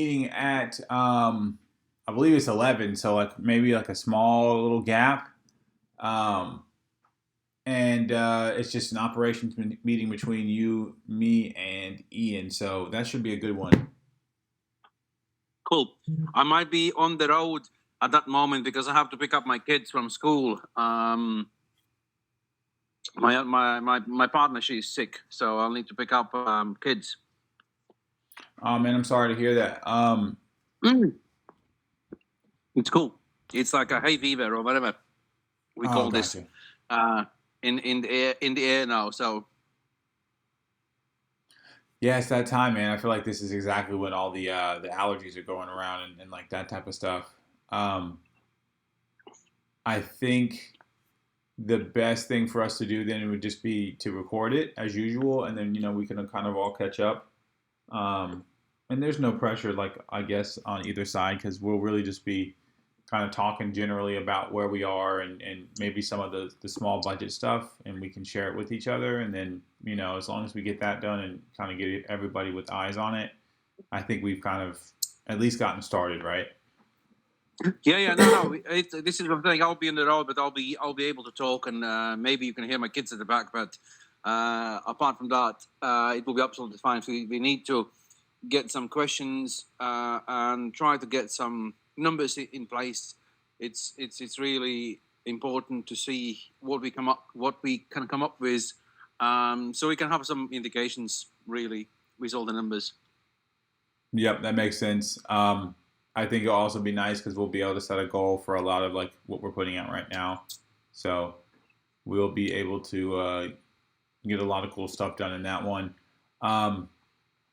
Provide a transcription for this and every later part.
meeting at I believe it's 11, so like maybe like a small little gap. Um, and it's just an operations meeting between you, me, and Ian. So that should be a good one. Cool. I might be on the road at that moment because I have to pick up my kids from school. My partner, she's sick, so I'll need to pick up kids. Man, I'm sorry to hear that. Mm. It's cool. It's like a hay fever or whatever we Oh, call this gotcha. in the air now. So Yeah, it's that time, man. I feel like this is exactly when all the allergies are going around and like that type of stuff. Um, I think the best thing for us to do then would just be to record it as usual, and then we can kind of all catch up. Um, and there's no pressure, like I guess, on either side because we'll really just be kind of talking generally about where we are and maybe some of the small budget stuff, and we can share it with each other. And then as long as we get that done and kind of get everybody with eyes on it, I think we've kind of at least gotten started, right? no. This is what I'm saying. I'll be in the road, but I'll be able to talk, and maybe you can hear my kids at the back. But apart from that, it will be absolutely fine. So we need to get some questions and try to get some numbers in place. It's really important to see what we can come up with, so we can have some indications really with all the numbers. Yep, that makes sense. I think it'll also be nice because we'll be able to set a goal for a lot of like what we're putting out right now. So we'll be able to get a lot of cool stuff done in that one. Um,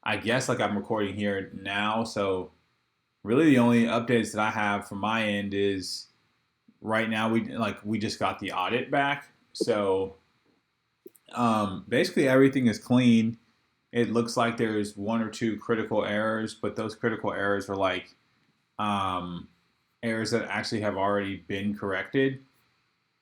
I guess like I'm recording here now, so really the only updates that I have from my end is right now we just got the audit back. So basically everything is clean. It looks like there's one or two critical errors, but those critical errors are like um, errors that actually have already been corrected.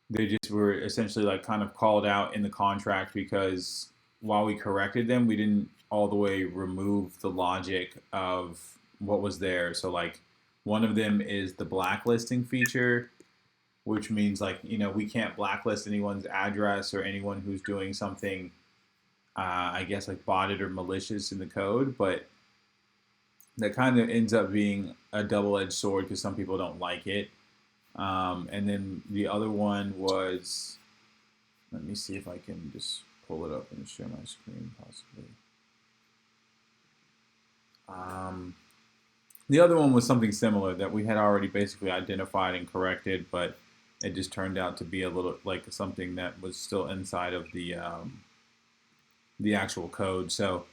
They just were essentially like kind of called out in the contract because while we corrected them, we didn't all the way remove the logic of what was there. So like one of them is the blacklisting feature, which means like we can't blacklist anyone's address or anyone who's doing something I guess like botted or malicious in the code, but that kind of ends up being a double-edged sword because some people don't like it. And then the other one was, let me see if I can just pull it up and share my screen possibly. The other one was something similar that we had already basically identified and corrected, but it just turned out to be a little like something that was still inside of the actual code. So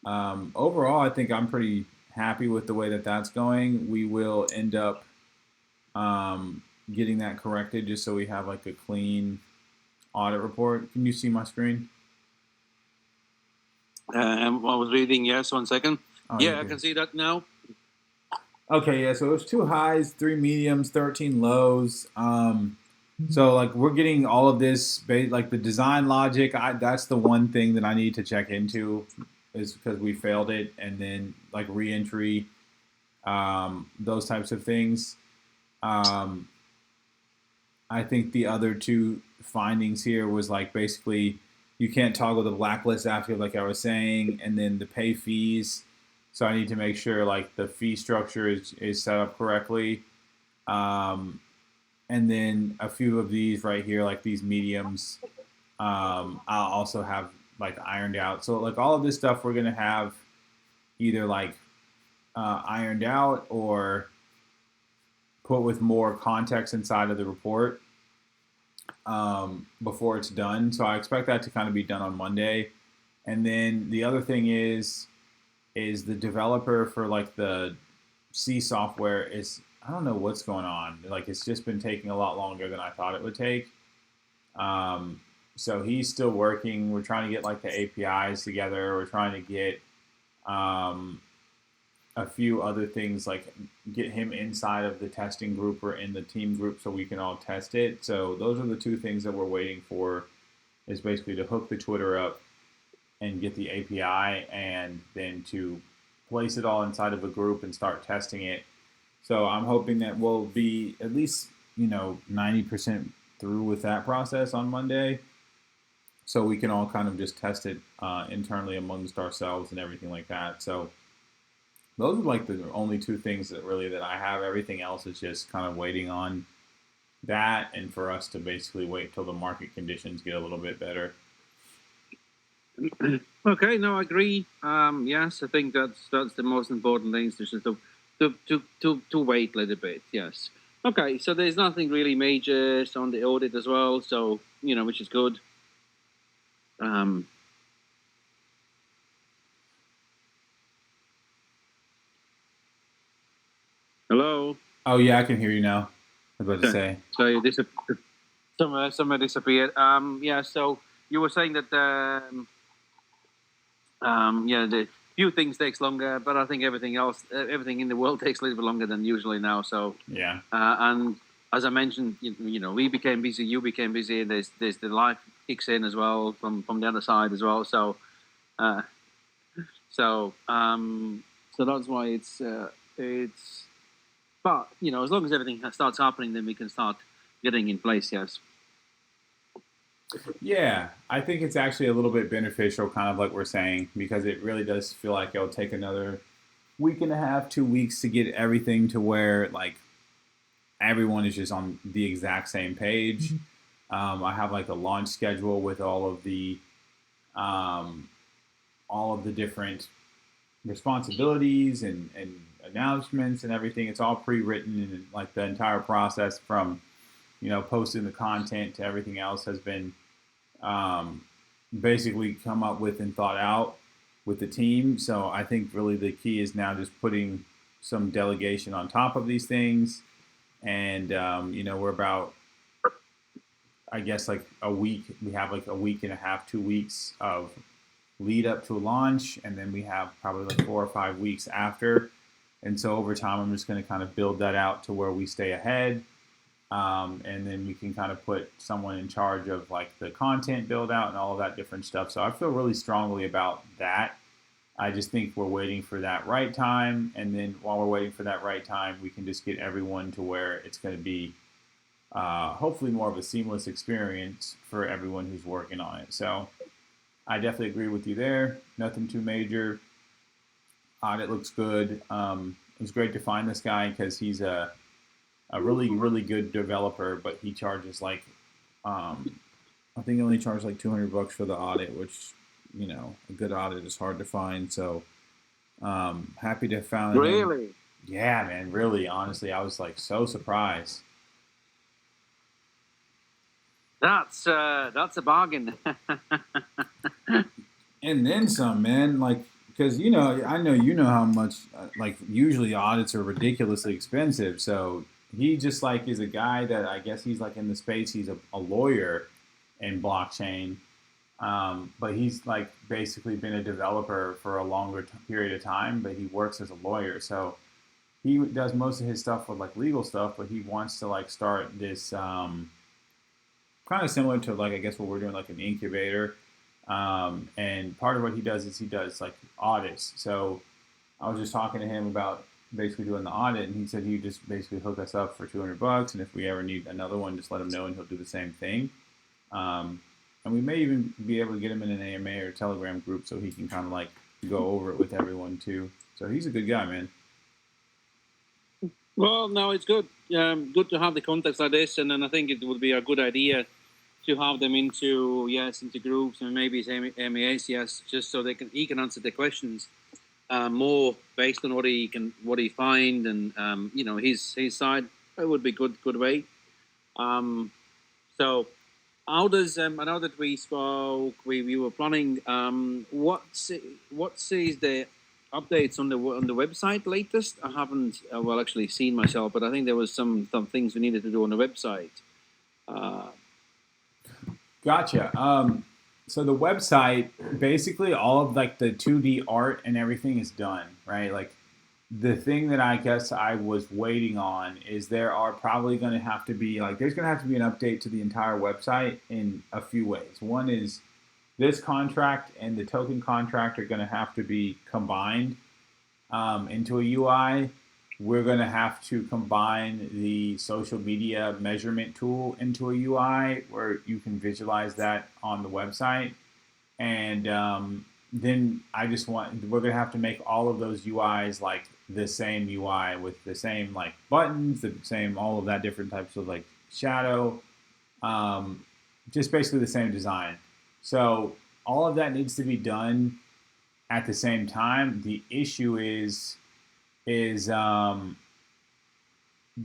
overall, I think I'm pretty happy with the way that that's going. We will end up getting that corrected just so we have like a clean audit report. Can you see my screen? I was reading. Yes, 1 second. Oh, yeah, I can see that now. Okay, yeah. So it was 2 highs, 3 mediums, 13 lows. So like we're getting all of this, like the design logic. That's the one thing that I need to check into, is because we failed it, and then like reentry, those types of things. Um, I think the other two findings here was like basically you can't toggle the blacklist after, like I was saying, and then the pay fees. So I need to make sure like the fee structure is set up correctly. Um, and then a few of these right here, like these mediums, I'll also have like ironed out. So like all of this stuff we're gonna have either like ironed out or put with more context inside of the report before it's done. So I expect that to kind of be done on Monday. And then the other thing is the developer for like the C software is, I don't know what's going on. Like it's just been taking a lot longer than I thought it would take. So he's still working. We're trying to get like the APIs together. We're trying to get um, a few other things like get him inside of the testing group or in the team group so we can all test it. So those are the two things that we're waiting for, is basically to hook the Twitter up and get the API, and then to place it all inside of a group and start testing it. So I'm hoping that we'll be at least 90% through with that process on Monday, so we can all kind of just test it internally amongst ourselves and everything like that. So those are like the only two things that I have. Everything else is just kind of waiting on that, and for us to basically wait till the market conditions get a little bit better. Okay, no, I agree. Yes, I think that's the most important thing, is just to wait a little bit. Yes. Okay, so there's nothing really major on the audit as well, so which is good. Hello. Oh yeah, I can hear you now. I was about to say. So you somewhere disappeared. Yeah. So you were saying that the few things takes longer, but I think everything else, everything in the world takes a little bit longer than usually now. So Yeah. And as I mentioned, we became busy, you became busy. There's the life kicks in as well from the other side as well. So so that's why it's. But as long as everything starts happening, then we can start getting in place. Yes. Yeah, I think it's actually a little bit beneficial, kind of like we're saying, because it really does feel like it'll take another week and a half, 2 weeks to get everything to where like everyone is just on the exact same page. I have like a launch schedule with um, all of the different responsibilities and announcements and everything. It's all pre-written, and like the entire process from posting the content to everything else has been um, basically come up with and thought out with the team. So I think really the key is now just putting some delegation on top of these things. And we're about, I guess, like a week. We have like a week and a half, 2 weeks of lead up to a launch, and then we have probably like 4 or 5 weeks after. And so over time, I'm just going to kind of build that out to where we stay ahead. And then we can kind of put someone in charge of like the content build out and all of that different stuff. So I feel really strongly about that. I just think we're waiting for that right time. And then while we're waiting for that right time, we can just get everyone to where it's going to be hopefully more of a seamless experience for everyone who's working on it. So I definitely agree with you there. Nothing too major. Audit looks good. It was great to find this guy because he's a really, really good developer, but he charges like, I think he only charged like $200 for the audit, which, a good audit is hard to find. So, happy to have found him. Really? Yeah, man, really, honestly, I was like so surprised. That's a bargain. And then some, man, like, because, I know how much, like, usually audits are ridiculously expensive. So he just like is a guy that I guess he's like in the space. He's a lawyer in blockchain, but he's like basically been a developer for a longer period of time. But he works as a lawyer, so he does most of his stuff with like legal stuff. But he wants to like start this kind of similar to like I guess what we're doing, like an incubator. And part of what he does is he does like audits. So I was just talking to him about basically doing the audit, and he said he'd just basically hook us up for $200, and if we ever need another one, just let him know, and he'll do the same thing. And we may even be able to get him in an AMA or Telegram group so he can kind of like go over it with everyone too. So he's a good guy, man. Well, no, it's good. Good to have the contacts like this, and then I think it would be a good idea to have them into groups and maybe MAs, yes, just so he can answer the questions more based on what he find and his side. It would be good way. So how does I know that we spoke, we were planning. What's the updates on the website latest? I haven't actually seen myself, but I think there was some things we needed to do on the website. Gotcha. So the website, basically all of like the 2D art and everything is done, right? Like the thing that I guess I was waiting on is there are probably going to have to be like, there's going to have to be an update to the entire website in a few ways. One is this contract and the token contract are going to have to be combined. into a UI, we're going to have to combine the social media measurement tool into a UI where you can visualize that on the website. And then we're going to have to make all of those UIs like the same UI with the same like buttons, the same, all of that different types of like shadow, um, just basically the same design. So all of that needs to be done at the same time. The issue is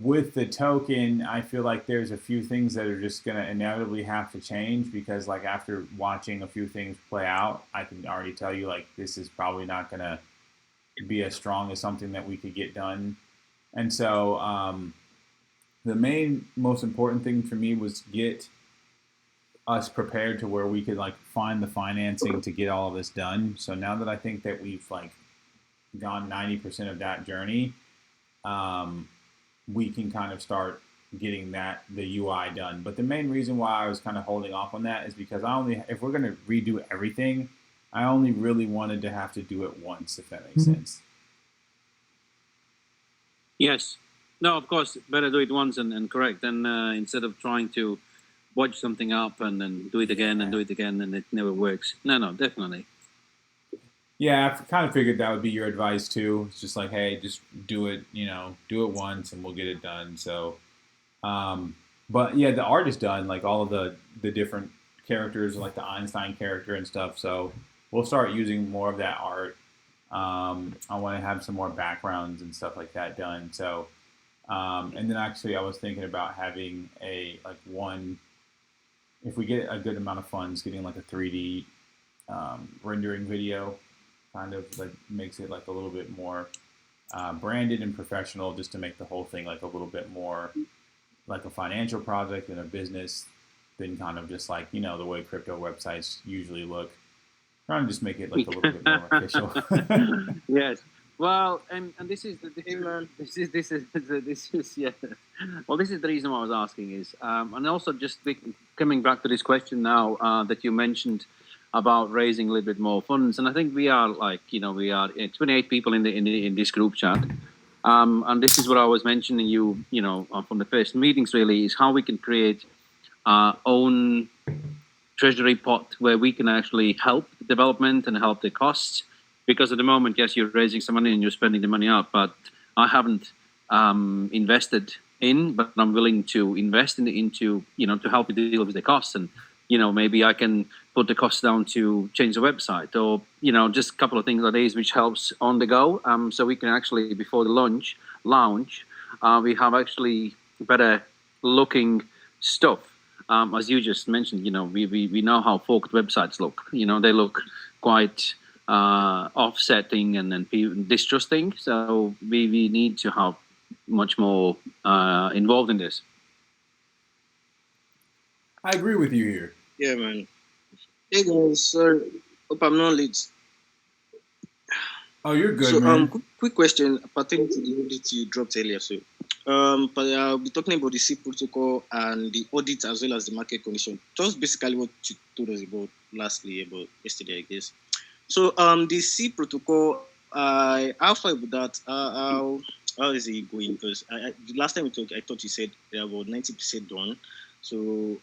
with the token, I feel like there's a few things that are just gonna inevitably have to change because like after watching a few things play out, I can already tell you like this is probably not gonna be as strong as something that we could get done. And so the main most important thing for me was get us prepared to where we could like find the financing to get all of this done. So now that I think that we've like gone 90% of that journey, um, we can kind of start getting the UI done. But the main reason why I was kind of holding off on that is because if we're going to redo everything, I only really wanted to have to do it once, if that makes sense. Yes. No, of course, better do it once and correct than instead of trying to watch something up and then do it again and do it again and it never works. No, definitely. Yeah, I kind of figured that would be your advice too. It's just like, hey, just do it, do it once and we'll get it done. So, um, but yeah, the art is done, like all of the different characters, like the Einstein character and stuff. So we'll start using more of that art. I want to have some more backgrounds and stuff like that done. So, and then actually, I was thinking about having if we get a good amount of funds, getting like a 3D rendering video, kind of like makes it like a little bit more branded and professional, just to make the whole thing like a little bit more like a financial project and a business than kind of just like the way crypto websites usually look. Trying to just make it like a little bit more official. Yes. Well, and this is this is yeah. Well, this is the reason why I was asking is, and also just coming back to this question now that you mentioned about raising a little bit more funds, and I think we are like we are 28 people in this group chat, and this is what I was mentioning from the first meetings really is how we can create our own treasury pot where we can actually help the development and help the costs. Because at the moment, yes, you're raising some money and you're spending the money out, but I haven't invested in, but I'm willing to invest into to help you deal with the costs. And maybe I can put the costs down to change the website, or just a couple of things like these, which helps on the go. So we can actually before the launch, we have actually better looking stuff. As you just mentioned, we know how forked websites look. They look quite offsetting and then distrusting. So we need to have much more involved in this. I agree with you here. Yeah, man. Hey guys, sorry, hope I'm not late. Oh, you're good, man. Quick question pertaining to the audit you dropped earlier. So, but I'll be talking about the C protocol and the audit as well as the market condition. Just basically what you told us about yesterday, I guess. So, the C protocol, how far with that? How is it going? Because the last time we talked, I thought you said they're about 90% done. So,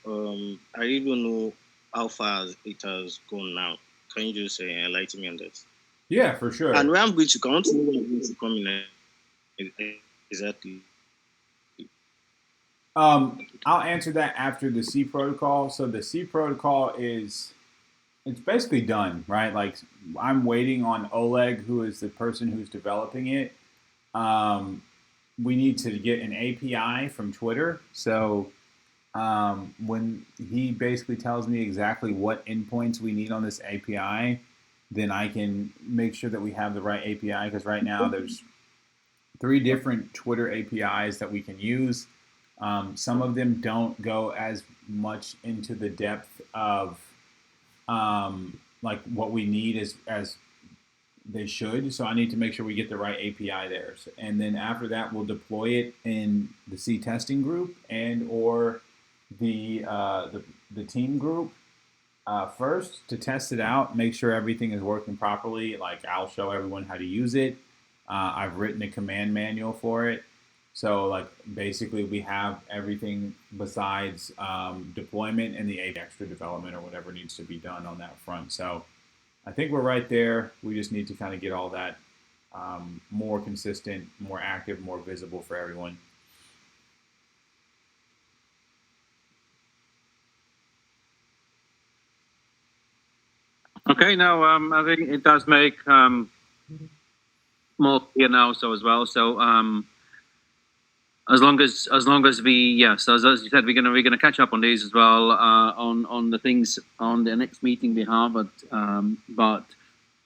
I really don't know how far it has gone now. Can you just enlighten me on that? Yeah, for sure. And where I'm going to come, I want to know where I'm going to come in exactly. I'll answer that after the C protocol. So the C protocol it's basically done, right? Like I'm waiting on Oleg, who is the person who's developing it. We need to get an API from Twitter. So when he basically tells me exactly what endpoints we need on this API, then I can make sure that we have the right API, because right now there's 3 different Twitter APIs that we can use. Some of them don't go as much into the depth of like what we need as they should. So I need to make sure we get the right API there. And then after that, we'll deploy it in the C testing group and or the team group first to test it out, make sure everything is working properly. Like I'll show everyone how to use it. I've written a command manual for it. So like basically we have everything besides deployment and the extra development or whatever needs to be done on that front. So I think we're right there. We just need to kind of get all that more consistent, more active, more visible for everyone. Okay, now I think it does make more clear now, so as well. So as long as we, yes, as you said, we're gonna catch up on these as well, on the things on the next meeting we have. But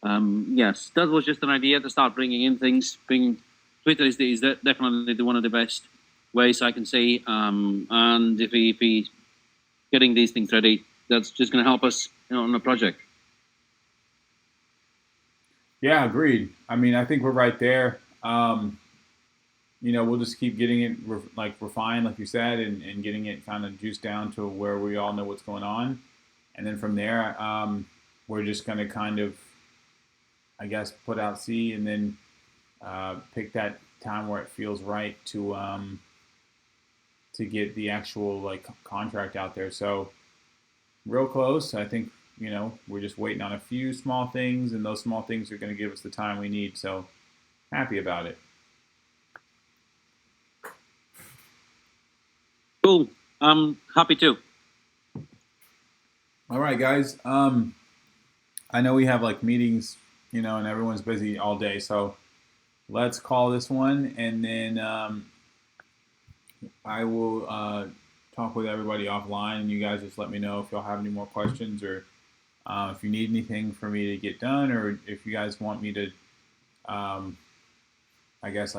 yes, that was just an idea to start bringing in things. Twitter is definitely one of the best ways I can see. And if we getting these things ready, that's just gonna help us, on the project. Yeah, agreed. I mean, I think we're right there. We'll just keep getting it refined, like you said, and getting it kind of juiced down to where we all know what's going on. And then from there, we're just going to kind of, I guess, put out C and then pick that time where it feels right to get the actual contract out there. So real close. I think we're just waiting on a few small things, and those small things are going to give us the time we need. So happy about it. Cool. I'm happy too. All right, guys. I know we have meetings, and everyone's busy all day. So let's call this one, and then I will talk with everybody offline, and you guys just let me know if y'all have any more questions or if you need anything for me to get done, or if you guys want me to, I guess,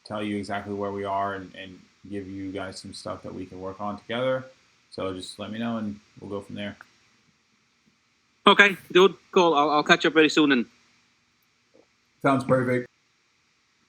tell you exactly where we are and give you guys some stuff that we can work on together. So just let me know, and we'll go from there. Okay, dude. Cool. I'll catch up very soon. And sounds perfect.